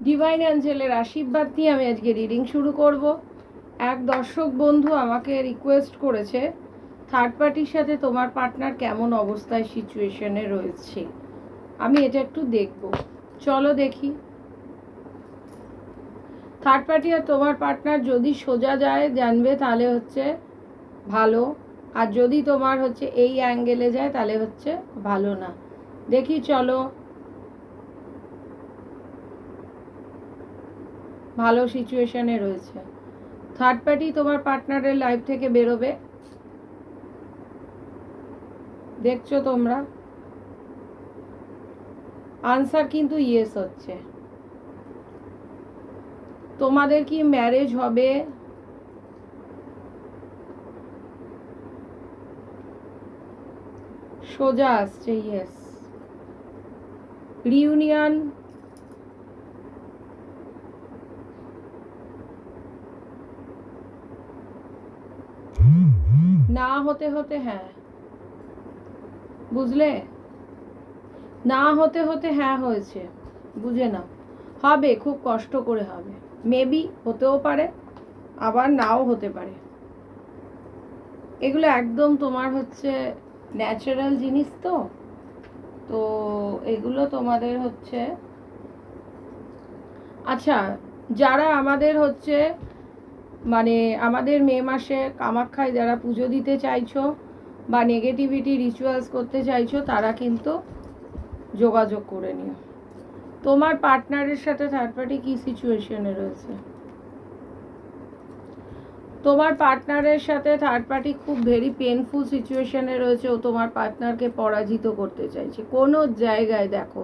Divine অ্যাঞ্জেলের আশীর্বাদ নিয়ে আমি আজকে রিডিং শুরু করব। এক দর্শক বন্ধু আমাকে রিকোয়েস্ট করেছে থার্ড পার্টির সাথে তোমার পার্টনার কেমন অবস্থায় সিচুয়েশনে রয়েছে, আমি এটা একটু দেখব। চলো দেখি। থার্ড পার্টি আর তোমার পার্টনার যদি সোজা যায় জানবে তাহলে হচ্ছে ভালো, আর যদি তোমার হচ্ছে এই অ্যাঙ্গেলে যায় তাহলে হচ্ছে ভালো না। দেখি চলো। ভালো সিচুয়েশনে রয়েছে। থার্ড পার্টি তোমার পার্টনারের লাইফ থেকে বেরোবে, দেখছো তোমরা। আনসার কিন্তু ইয়েস হচ্ছে। তোমাদের কি ম্যারেজ হবে? সোজা আসছে ইয়েস। রিউনিয়ন, না হতে হতে হ্যাঁ, বুঝলে, না হতে হতে হ্যাঁ হয়েছে, বুঝে নাও। হবে, খুব কষ্ট করে হবে। মেবি হতেও পারে, আবার নাও হতে পারে। এগুলো একদম তোমার হচ্ছে ন্যাচারাল জিনিস, তো তো এগুলো তোমাদের হচ্ছে। আচ্ছা, যারা আমাদের হচ্ছে মানে আমাদের মে মাসে কামাখ্যায় যারা পুজো দিতে চাইছো বা নেগেটিভিটি রিচুয়ালস করতে চাইছো তারা কিন্তু যোগাযোগ করে নিও। তোমার পার্টনারের সাথে থার্ড পার্টি কী সিচুয়েশনে রয়েছে? তোমার পার্টনারের সাথে থার্ড পার্টি খুব ভেরি পেনফুল সিচুয়েশনে রয়েছে। ও তোমার পার্টনারকে পরাজিত করতে চাইছে কোনো জায়গায়। দেখো,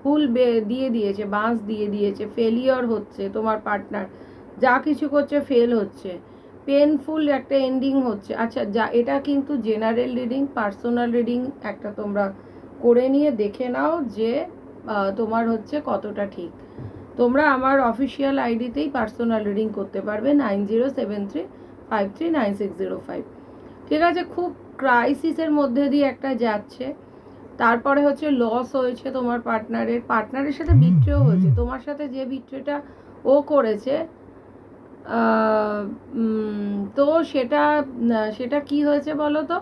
ফুল দিয়ে দিয়েছে, বাঁশ দিয়ে দিয়েছে, ফেলিওর হচ্ছে তোমার পার্টনার, যা কিছু করছে ফেল হচ্ছে, পেনফুল একটা এন্ডিং হচ্ছে। আচ্ছা, যা এটা কিন্তু জেনারেল রিডিং, পার্সোনাল রিডিং একটা তোমরা করে নিয়ে দেখে নাও যে তোমার হচ্ছে কতটা ঠিক। তোমরা আমার অফিসিয়াল আইডিতেই পার্সোনাল রিডিং করতে পারবে 907335396005। ঠিক আছে, খুব ক্রাইসিসের মধ্যে দিয়ে একটা যাচ্ছে। তারপরে হচ্ছে লস হয়েছে তোমার পার্টনারের সাথে বিট্রেও হয়েছে। তোমার সাথে যে বিট্রেটা ও করেছে তো সেটা সেটা কি হয়েছে বলো তো,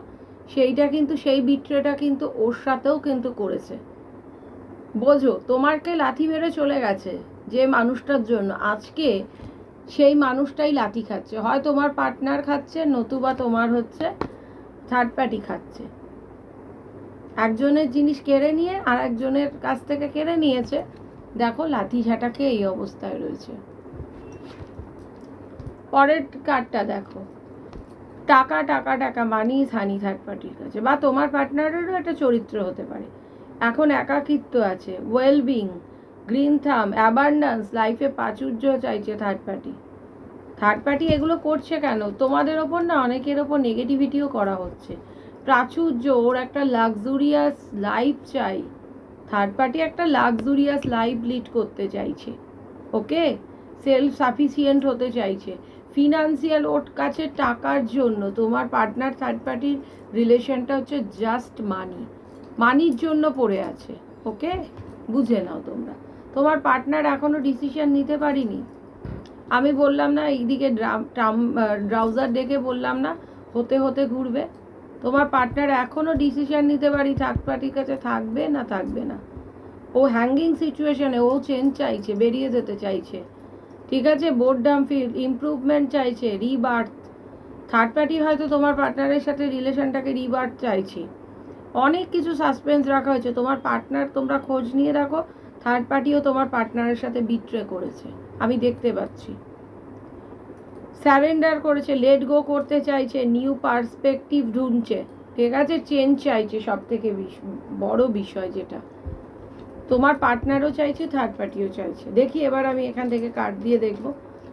সেইটা কিন্তু সেই বিট্রেটা কিন্তু ওর সাথেও কিন্তু করেছে। বোঝো, তোমাকে লাথি মেরে চলে গেছে যে মানুষটার জন্য, আজকে সেই মানুষটাই লাথি খাচ্ছে। হয় তোমার পার্টনার খাচ্ছে, নতুবা তোমার হচ্ছে থার্ড পার্টি খাচ্ছে। একজনের জিনিস কেড়ে নিয়ে আর একজনের কাছ থেকে কেড়ে নিয়েছে। দেখো, লাথি ঝাঁটাকে এই অবস্থায় রয়েছে। পরের কার্ডটা দেখো, টাকা টাকা টাকা, মানি ইজ হানি থার্ড পার্টির কাছে, বা তোমার পার্টনারেরও একটা চরিত্র হতে পারে। এখন একাকিত্ব আছে, ওয়েলবিং, গ্রিন থাম, অ্যাবান্ডান্স, লাইফে প্রাচুর্য চাইছে থার্ড পার্টি। থার্ড পার্টি এগুলো করছে কেন? তোমাদের ওপর না অনেকের ওপর নেগেটিভিটিও করা হচ্ছে। প্রাচুর্য, ওর একটা লাক্সুরিয়াস লাইফ চাই। থার্ড পার্টি একটা লাক্সুরিয়াস লাইফ লিড করতে চাইছে, ওকে, সেলফ সাফিসিয়েন্ট হতে চাইছে। ফিনান্সিয়াল, ওর কাছে টাকার জন্য তোমার পার্টনার থার্ড পার্টির রিলেশনটা হচ্ছে জাস্ট মানি, মানির জন্য পড়ে আছে। ওকে, বুঝে নাও তোমরা। তোমার পার্টনার এখনো ডিসিশন নিতে পারিনি। আমি বললাম না এইদিকে ড্রাউজার ডেকে বললাম না হতে হতে ঘুরবে। তোমার পার্টনার এখনো ডিসিশন নিতে পারি থার্ড পার্টির কাছে থাকবে না থাকবে না। ও হ্যাঙ্গিং সিচুয়েশনে, ও চেঞ্জ চাইছে, বেরিয়ে যেতে চাইছে। ঠিক আছে, বোর্ডডাম ফিল, ইমপ্রুভমেন্ট চাইছে, রিবার্থ। থার্ড পার্টি হয়তো তোমার পার্টনারের সাথে রিলেশনটাকে রিবার্থ চাইছে। অনেক কিছু সাসপেন্স রাখা হয়েছে। তোমার পার্টনার, তোমরা খোঁজ নিয়ে রাখো, থার্ড পার্টিও তোমার পার্টনারের সাথে বিট্রে করেছে, আমি দেখতে পাচ্ছি। স্যারেন্ডার করেছে, লেট গো করতে চাইছে, নিউ পার্সপেক্টিভ ঢুঁড়ছে। ঠিক আছে, চেঞ্জ চাইছে, সব থেকে বড় বিষয় যেটা তোমার পার্টনারও চাইছে, থার্ড পার্টিও চাইছে। দেখি এবার আমি এখান থেকে কার্ড দিয়ে দেখব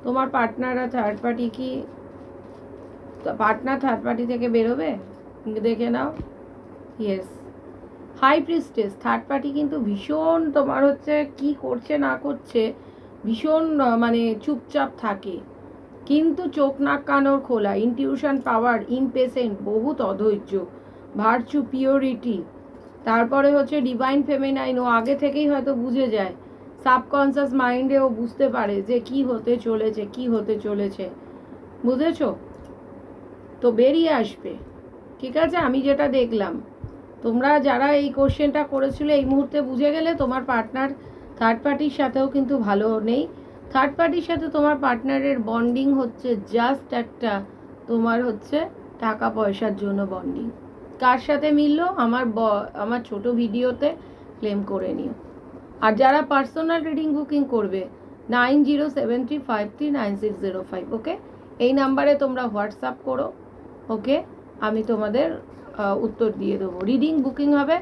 তোমার পার্টনার আর থার্ড পার্টি কি, পার্টনার থার্ড পার্টি থেকে বেরোবে, দেখে নাও। Yes, high priestess. Third party কিন্তু ভীষণ তোমার হচ্ছে কি করছে না করছে ভীষণ মানে চুপচাপ থাকে, কিন্তু চোখ নাক কানর খোলা, ইনটিউশন পাওয়ার, ইমপেশেন্ট, বহুত অধৈর্য, ভার্চু, পিওরিটি। তারপরে হচ্ছে ডিভাইন ফেমিনাইন, ও আগে থেকেই হয়তো বুঝে যায়। সাবকনসিয়াস মাইন্ডে ও বুঝতে পারে যে কি হতে চলেছে বুঝেছো? তো বেরিয়ে আসবে, ঠিক আছে? আমি যেটা দেখলাম, তোমরা যারা এই কোশ্চেনটা করেছিলে এই মুহূর্তে বুঝে গেলে তোমার পার্টনার থার্ড পার্টির সাথেও কিন্তু ভালো নেই। থার্ড পার্টির সাথে তোমার পার্টনারের বন্ডিং হচ্ছে জাস্ট একটা তোমার হচ্ছে টাকা পয়সার জন্য বন্ডিং। কার সাথে মিললো আমার ছোট ভিডিওতে ক্লেম করে নিও। আর যারা পার্সোনাল রিডিং বুকিং করবে 9073539605, ওকে? এই নাম্বারে তোমরা হোয়াটসঅ্যাপ করো, ওকে? আমি তোমাদের উত্তর দিয়ে দেবো। রিডিং বুকিং হবে